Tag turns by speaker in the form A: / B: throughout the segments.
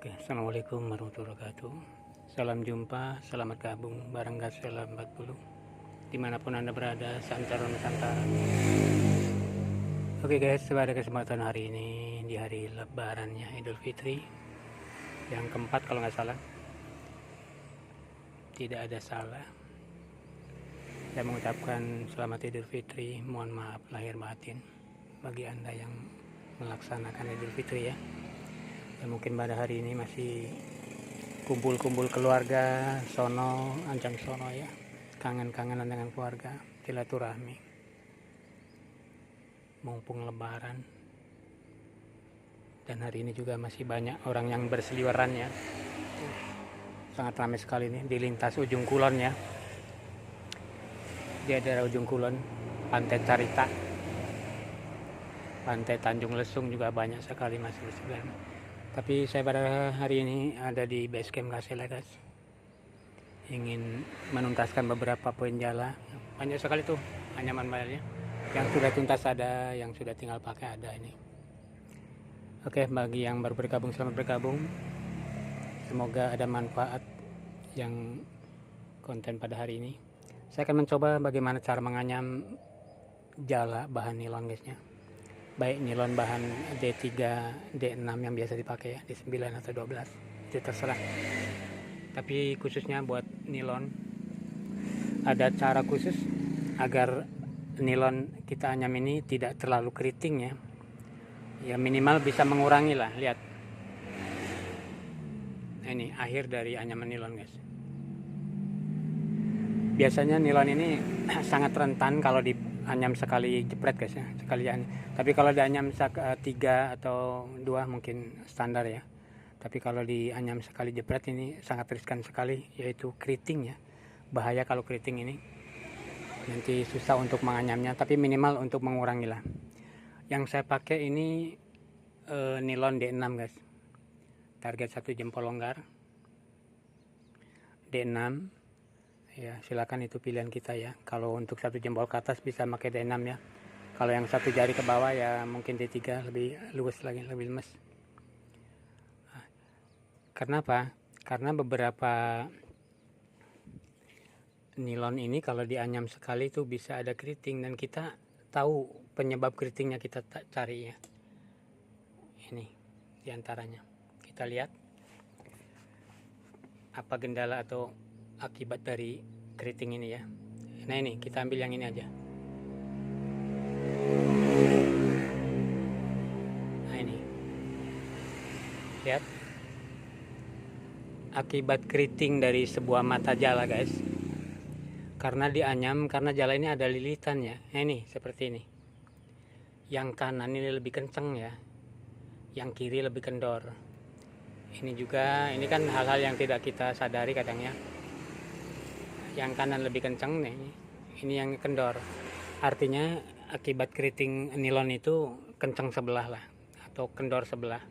A: Oke, assalamualaikum warahmatullahi wabarakatuh. Salam jumpa, selamat gabung bareng Gasela 40. Dimanapun Anda berada, Santara Nusantara. Oke guys, pada kesempatan hari ini di hari lebarannya Idul Fitri yang keempat kalau nggak salah. Tidak ada salah. Saya mengucapkan selamat Idul Fitri, mohon maaf lahir batin bagi Anda yang melaksanakan Idul Fitri ya. Ya mungkin pada hari ini masih kumpul-kumpul keluarga sono, ancang sono ya, kangen-kangenan dengan keluarga, silaturahmi mumpung lebaran. Dan hari ini juga masih banyak orang yang berseliweran ya, sangat ramai sekali nih di lintas ujung kulon ya, di daerah ujung kulon, Pantai Carita, Pantai Tanjung Lesung juga banyak sekali masih berseliweran. Tapi saya pada hari ini ada di base camp Gasela guys, ingin menuntaskan beberapa poin jala. Banyak sekali tuh anyaman bayarnya, yang sudah tuntas ada, yang sudah tinggal pakai ada ini. Oke, bagi yang baru bergabung, selamat bergabung. Semoga ada manfaat yang konten pada hari ini. Saya akan mencoba bagaimana cara menganyam jala bahan nilon guysnya, baik nilon bahan D3, D6 yang biasa dipakai ya, D9 atau 12, itu terserah. Tapi khususnya buat nilon ada cara khusus agar nilon kita anyam ini tidak terlalu keriting ya. Ya minimal bisa mengurangi lah, lihat. Nah, ini akhir dari anyaman nilon guys. Biasanya nilon ini sangat rentan kalau dianyam sekali jepret guys ya, sekali anyam. Tapi kalau dianyam 3 atau 2 mungkin standar ya. Tapi kalau dianyam sekali jepret ini sangat riskan sekali, yaitu keriting ya. Bahaya kalau keriting ini. Nanti susah untuk menganyamnya, tapi minimal untuk mengurangi lah. Yang saya pakai ini nilon D6 guys. Target 1 jempol longgar. D6. Ya, silakan itu pilihan kita ya. Kalau untuk 1 jempol ke atas bisa pakai D6 ya. Kalau yang 1 jari ke bawah ya mungkin D3, lebih luas lagi, lebih lemes. Karena apa? Karena beberapa nilon ini kalau dianyam sekali itu bisa ada keriting, dan kita tahu penyebab keritingnya kita cari ya. Ini diantaranya. Kita lihat apa gendala atau akibat dari keriting ini ya. Nah ini kita ambil yang ini aja. Nah ini lihat akibat keriting dari sebuah mata jala guys, karena dianyam, karena jala ini ada lilitannya. Nah ini seperti ini, yang kanan ini lebih kenceng ya, yang kiri lebih kendor. Ini juga, ini kan hal-hal yang tidak kita sadari kadang ya. Yang kanan lebih kencang nih, ini yang kendor. Artinya akibat keriting nilon itu kencang sebelah lah, atau kendor sebelah.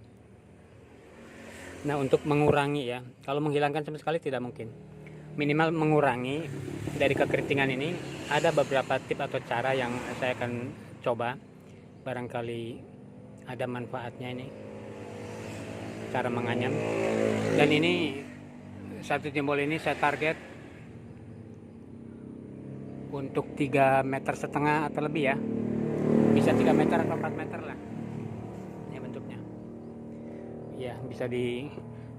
A: Nah untuk mengurangi ya, kalau menghilangkan sama sekali tidak mungkin, minimal mengurangi dari kekeritingan ini, ada beberapa tip atau cara yang saya akan coba. Barangkali ada manfaatnya ini, cara menganyam. Dan ini 1 jempol ini saya target untuk 3,5 meter atau lebih ya, bisa 3 meter atau 4 meter lah ini bentuknya ya. Bisa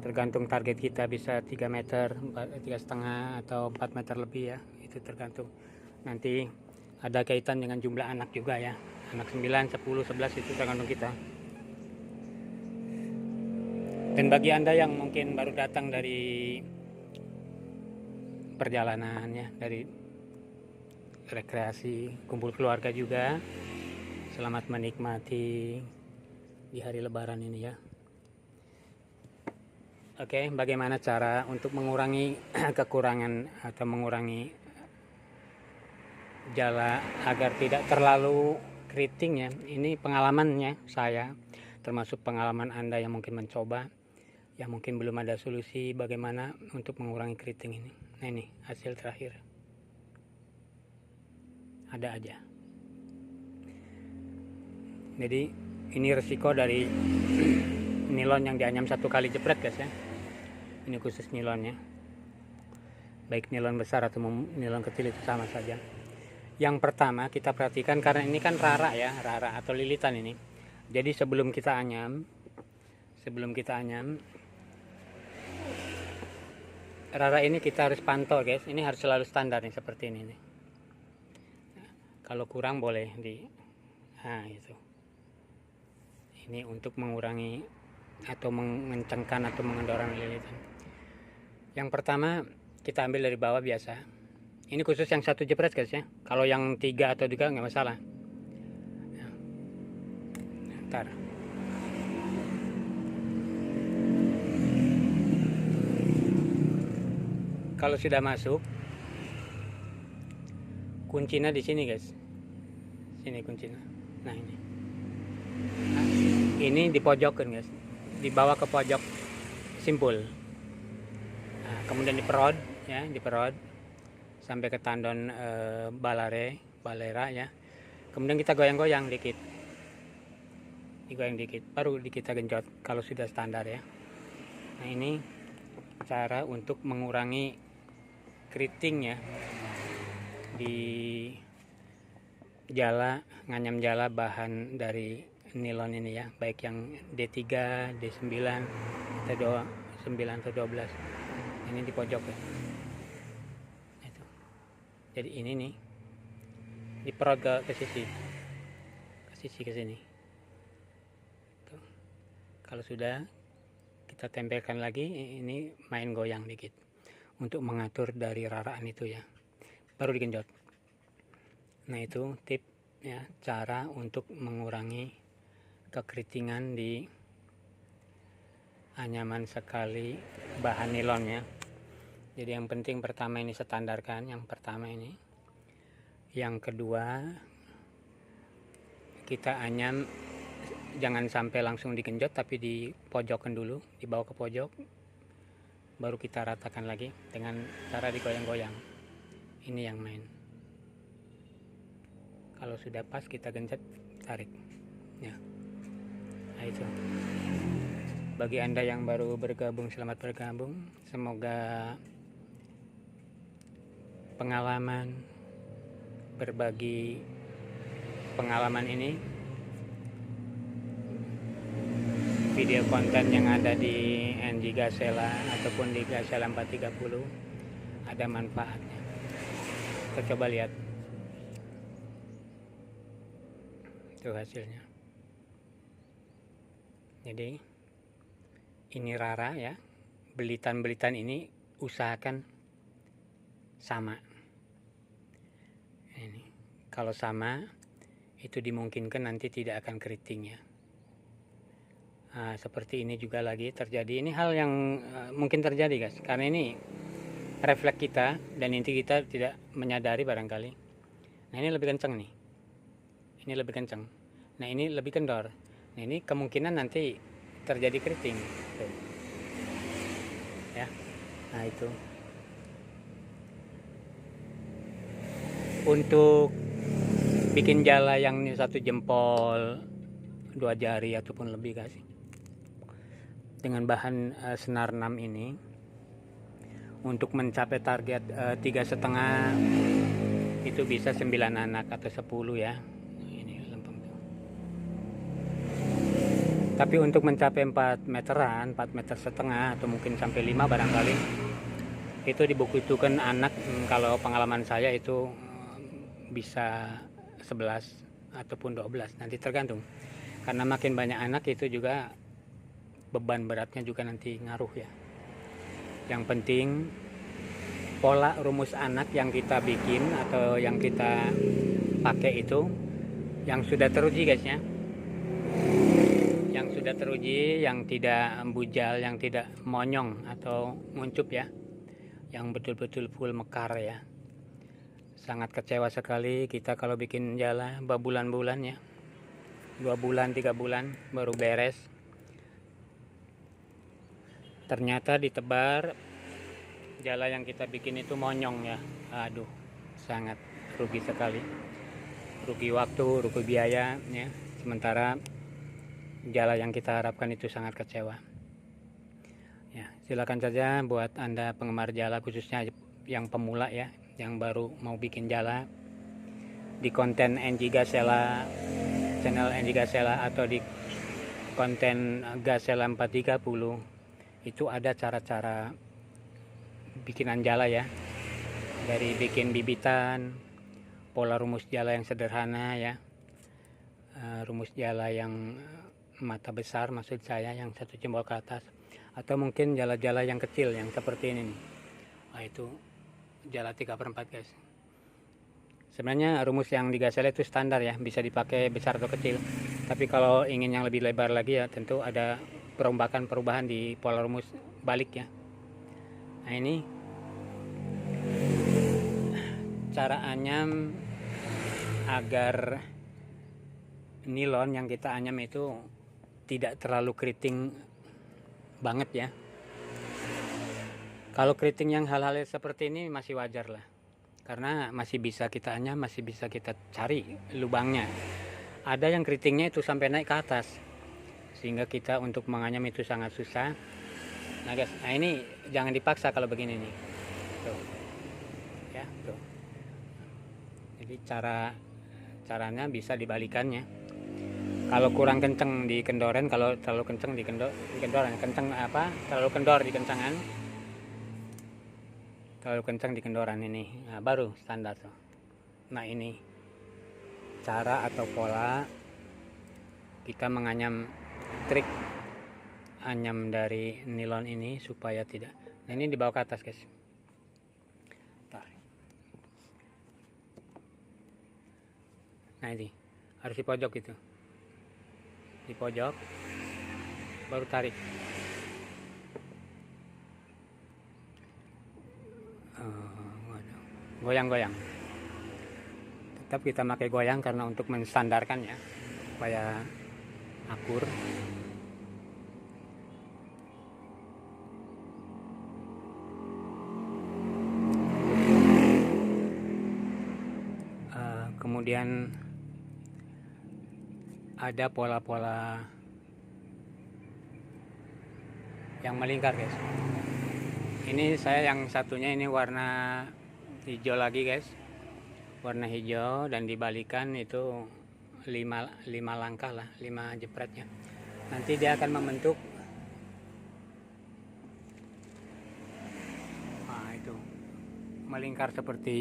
A: tergantung target kita, bisa 3 meter, 3,5 atau 4 meter lebih ya, itu tergantung. Nanti ada kaitan dengan jumlah anak juga ya, anak 9, 10, 11 itu tergantung kita. Dan bagi Anda yang mungkin baru datang dari perjalanan ya, dari rekreasi, kumpul keluarga juga, selamat menikmati di hari lebaran ini ya. Oke, bagaimana cara untuk mengurangi kekurangan atau mengurangi jala agar tidak terlalu keriting ya. Ini pengalamannya saya, termasuk pengalaman Anda yang mungkin mencoba, yang mungkin belum ada solusi bagaimana untuk mengurangi keriting ini. Nah ini hasil terakhir, ada aja. Jadi ini resiko dari nilon yang dianyam 1 kali jepret guys ya. Ini khusus nilonnya, baik nilon besar atau nilon kecil itu sama saja. Yang pertama kita perhatikan, karena ini kan rara ya, rara atau lilitan ini. Jadi sebelum kita anyam rara ini kita harus pantau guys. Ini harus selalu standar nih, seperti ini nih. Nah, kalau kurang boleh itu. Ini untuk mengurangi atau mengencangkan atau mengendorkan lilitan. Yang pertama kita ambil dari bawah biasa. Ini khusus yang 1 jepret guys ya. Kalau yang 3 atau 2 nggak masalah. Ntar. Kalau sudah masuk, kuncinya di sini guys. Sini kuncinya. Nah ini. Nah, ini di pojokan guys. Dibawa ke pojok simpul. Nah, kemudian diperod ya, diperod sampai ke tandon balera ya. Kemudian kita goyang-goyang dikit. Digoyang dikit, baru kita genjot kalau sudah standar ya. Nah, ini cara untuk mengurangi keriting ya di jala, nganyam jala bahan dari nilon ini ya, baik yang D3, D9 atau 9 atau 12. Ini di pojok ya. Itu. Jadi ini nih diperot ke sisi ke sini. Tuh. Kalau sudah kita tempelkan lagi, ini main goyang dikit untuk mengatur dari raraan itu ya, baru digenjot. Nah itu tip ya, cara untuk mengurangi kekeritingan di anyaman sekali bahan nilonnya. Jadi yang penting pertama ini standarkan, yang pertama ini. Yang kedua, kita anyam jangan sampai langsung digenjot, tapi dipojokkan dulu, dibawa ke pojok, baru kita ratakan lagi dengan cara digoyang-goyang. Ini yang main. Kalau sudah pas kita genjot, tarik ya. Nah itu. Bagi Anda yang baru bergabung, selamat bergabung. Semoga berbagi pengalaman ini, video konten yang ada di NG Gazella ataupun di Gazella 430 ada manfaatnya. Kita coba lihat itu hasilnya. Jadi ini rara ya, belitan-belitan ini usahakan sama. Ini kalau sama itu dimungkinkan nanti tidak akan keriting ya. Nah, seperti ini juga lagi terjadi. Ini hal yang mungkin terjadi guys, karena ini refleks kita dan inti kita tidak menyadari barangkali. Nah ini lebih kencang nih, ini lebih kencang. Nah ini lebih kendor. Nah ini kemungkinan nanti terjadi keriting. Tuh. Ya, nah itu. Untuk bikin jala yang 1 jempol, 2 jari ataupun lebih guys, dengan bahan senar 6 ini, untuk mencapai target 3,5 itu bisa 9 anak atau 10 ya. Ini lempeng tuh. Tapi untuk mencapai 4 meteran, 4,5 meter atau mungkin sampai 5 barangkali, itu dibutuhkan anak, kalau pengalaman saya itu bisa 11 ataupun 12, nanti tergantung. Karena makin banyak anak itu juga beban beratnya juga nanti ngaruh ya. Yang penting pola rumus anak yang kita bikin atau yang kita pakai itu yang sudah teruji guys ya. Yang sudah teruji, yang tidak bujal, yang tidak monyong atau nguncup ya. Yang betul-betul full mekar ya. Sangat kecewa sekali kita kalau bikin jala berbulan-bulan ya. 2 bulan, 3 bulan baru beres. Ternyata ditebar jala yang kita bikin itu monyong ya. Aduh, sangat rugi sekali. Rugi waktu, rugi biaya ya. Sementara jala yang kita harapkan itu sangat kecewa. Ya, silakan saja buat Anda penggemar jala, khususnya yang pemula ya, yang baru mau bikin jala, di konten NG Gasela, channel NG Gasela, atau di konten Gasela 430 itu ada cara-cara bikinan jala ya, dari bikin bibitan, pola rumus jala yang sederhana ya, rumus jala yang mata besar maksud saya, yang satu jempol ke atas, atau mungkin jala-jala yang kecil yang seperti ini nih. Nah, itu jala 3/4 guys. Sebenarnya rumus yang di Gasela itu standar ya, bisa dipakai besar atau kecil, tapi kalau ingin yang lebih lebar lagi ya tentu ada perubahan di pola rumus balik ya. Nah, ini cara anyam agar nilon yang kita anyam itu tidak terlalu keriting banget ya. Kalau keriting yang hal-hal seperti ini masih wajar lah, karena masih bisa kita anyam, masih bisa kita cari lubangnya. Ada yang keritingnya itu sampai naik ke atas, sehingga kita untuk menganyam itu sangat susah. Nah guys, nah ini jangan dipaksa kalau begini nih, tuh ya, tuh. Jadi caranya bisa dibalikannya. Kalau kurang kenceng di kendoran, kalau terlalu kenceng di kendoran, terlalu kendor di kencangan, terlalu kencang di kendoran ini, nah, baru standar tuh. Nah, ini cara atau pola kita menganyam, trik anyam dari nilon ini supaya tidak. Nah, ini dibawa ke atas guys. Nah, ini harus di pojok gitu, di pojok baru tarik. Goyang-goyang, tetap kita pakai goyang karena untuk menstandarkan ya, supaya akur. Kemudian ada pola-pola yang melingkar guys. Ini saya yang satunya ini warna hijau lagi guys, warna hijau, dan dibalikan itu 5 langkah lah, 5 jepretnya. Nanti dia akan membentuk, nah itu melingkar seperti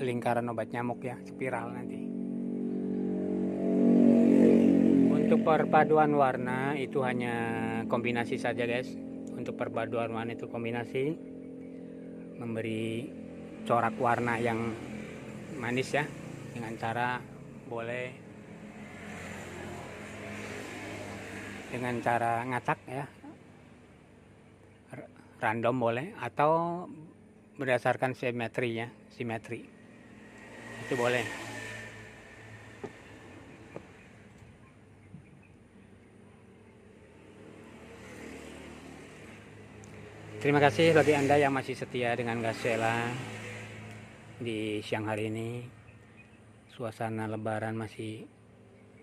A: lingkaran obat nyamuk ya, spiral nanti. Untuk perpaduan warna itu hanya kombinasi saja guys. Untuk perpaduan warna itu kombinasi, memberi corak warna yang manis ya, dengan cara boleh dengan cara ngacak ya, random boleh, atau berdasarkan simetri ya, simetri itu boleh. Terima kasih bagi Anda yang masih setia dengan Gasela di siang hari ini. Suasana lebaran masih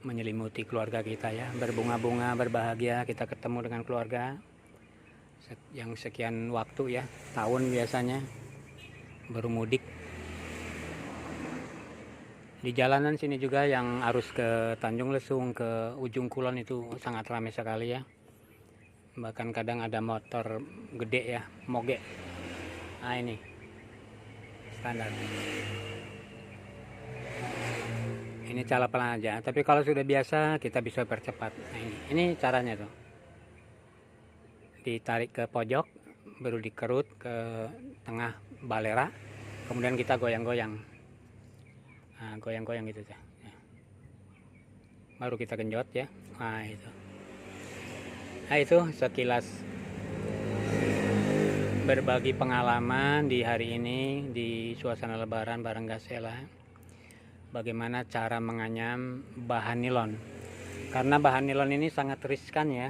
A: menyelimuti keluarga kita ya, berbunga-bunga, berbahagia kita ketemu dengan keluarga yang sekian waktu ya, tahun biasanya baru mudik. Di jalanan sini juga yang arus ke Tanjung Lesung, ke Ujung Kulon itu sangat ramai sekali ya. Bahkan kadang ada motor gede ya, moge. Nah, ini standar. Ini cara pelan aja, tapi kalau sudah biasa kita bisa percepat. Nah, ini caranya tuh. Ditarik ke pojok, baru dikerut ke tengah balera, kemudian kita goyang-goyang. Nah, goyang-goyang gitu ya. Baru kita genjot ya. Nah, itu. Nah, itu sekilas berbagi pengalaman di hari ini di suasana lebaran bareng Gasela. Bagaimana cara menganyam bahan nilon. Karena bahan nilon ini sangat riskan ya.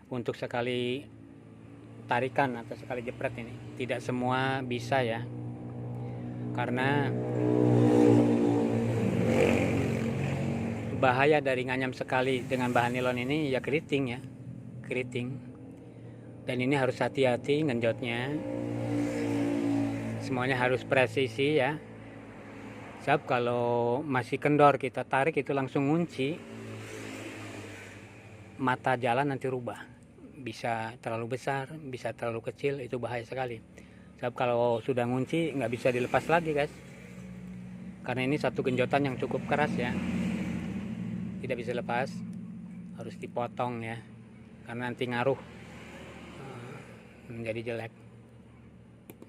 A: Untuk sekali tarikan atau sekali jepret ini. Tidak semua bisa ya. Karena bahaya dari nganyam sekali dengan bahan nilon ini ya keriting ya, keriting. Dan ini harus hati-hati ngenjotnya, semuanya harus presisi ya. Sebab kalau masih kendor kita tarik itu langsung ngunci, mata jalan nanti rubah, bisa terlalu besar, bisa terlalu kecil, itu bahaya sekali. Sebab kalau sudah ngunci nggak bisa dilepas lagi guys, karena ini satu genjotan yang cukup keras ya, tidak bisa lepas, harus dipotong ya, karena nanti ngaruh menjadi jelek.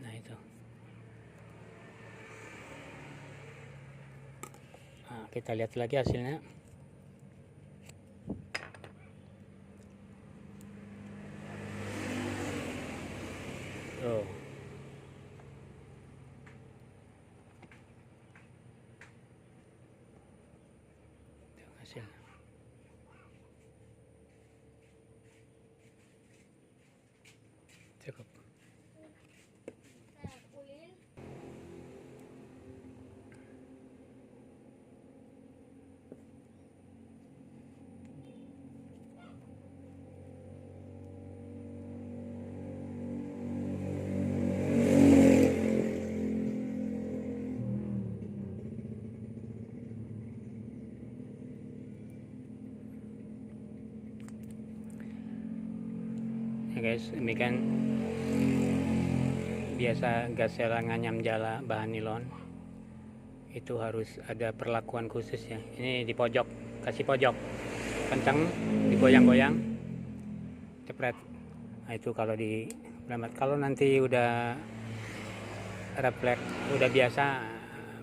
A: Nah itu, nah, kita lihat lagi hasilnya. Tuh. Hasil. Cukup. Ya guys, demikian biasa gasela nganyam jala bahan nilon itu harus ada perlakuan khusus ya. Ini di pojok, kasih pojok kencang, digoyang-goyang, cepret. Nah itu kalau di belamat. Kalau nanti udah refleks, udah biasa,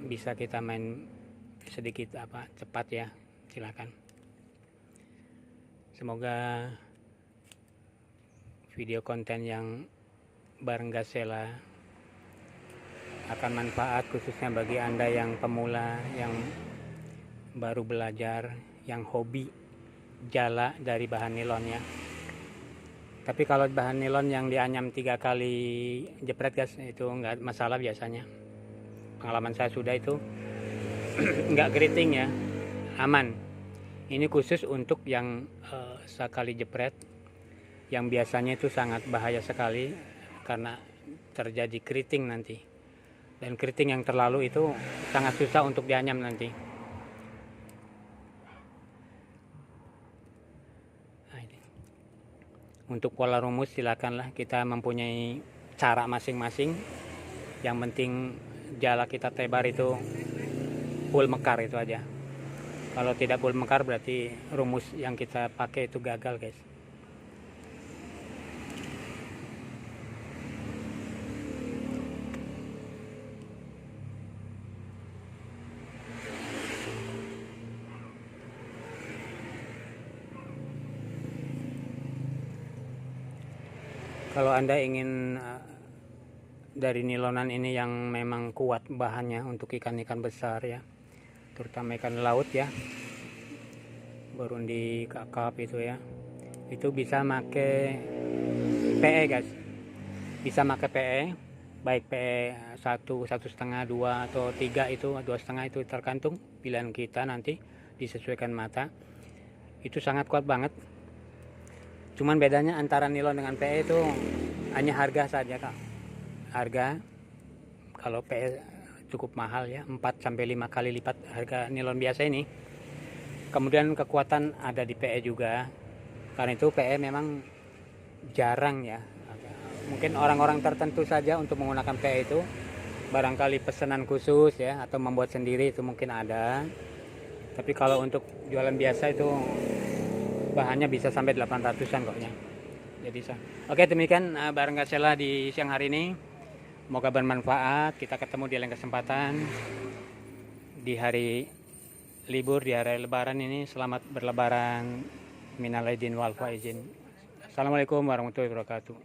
A: bisa kita main sedikit cepat ya, silakan. Semoga video konten yang bareng gasela akan manfaat, khususnya bagi Anda yang pemula, yang baru belajar, yang hobi jala dari bahan nilon ya. Tapi kalau bahan nilon yang dianyam 3 kali jepret guys, itu nggak masalah biasanya. Pengalaman saya sudah itu nggak keriting ya, aman. Ini khusus untuk yang sekali jepret, yang biasanya itu sangat bahaya sekali karena terjadi keriting nanti. Dan keriting yang terlalu itu sangat susah untuk dianyam nanti. Nah, ini. Untuk pola rumus silakanlah, kita mempunyai cara masing-masing. Yang penting jala kita tebar itu full mekar itu aja. Kalau tidak full mekar berarti rumus yang kita pakai itu gagal guys. Kalau Anda ingin dari nilonan ini yang memang kuat bahannya untuk ikan-ikan besar ya, terutama ikan laut ya, berundi, kakap itu ya, itu bisa make PE guys, bisa make PE, baik PE 1,5, 2 atau 3, itu 2,5 itu tergantung pilihan kita, nanti disesuaikan mata. Itu sangat kuat banget. Cuman bedanya antara nilon dengan PE itu hanya harga saja kak. Harga, kalau PE cukup mahal ya, 4-5 kali lipat harga nilon biasa ini. Kemudian kekuatan ada di PE juga, karena itu PE memang jarang ya. Mungkin orang-orang tertentu saja untuk menggunakan PE itu, barangkali pesanan khusus ya, atau membuat sendiri itu mungkin ada. Tapi kalau untuk jualan biasa itu bahannya bisa sampai 800-an koknya. Jadi oke, demikian bareng gasela di siang hari ini. Semoga bermanfaat. Kita ketemu di lain kesempatan di hari libur, di hari lebaran ini. Selamat berlebaran. Minal aidin wal faizin. Assalamualaikum warahmatullahi wabarakatuh.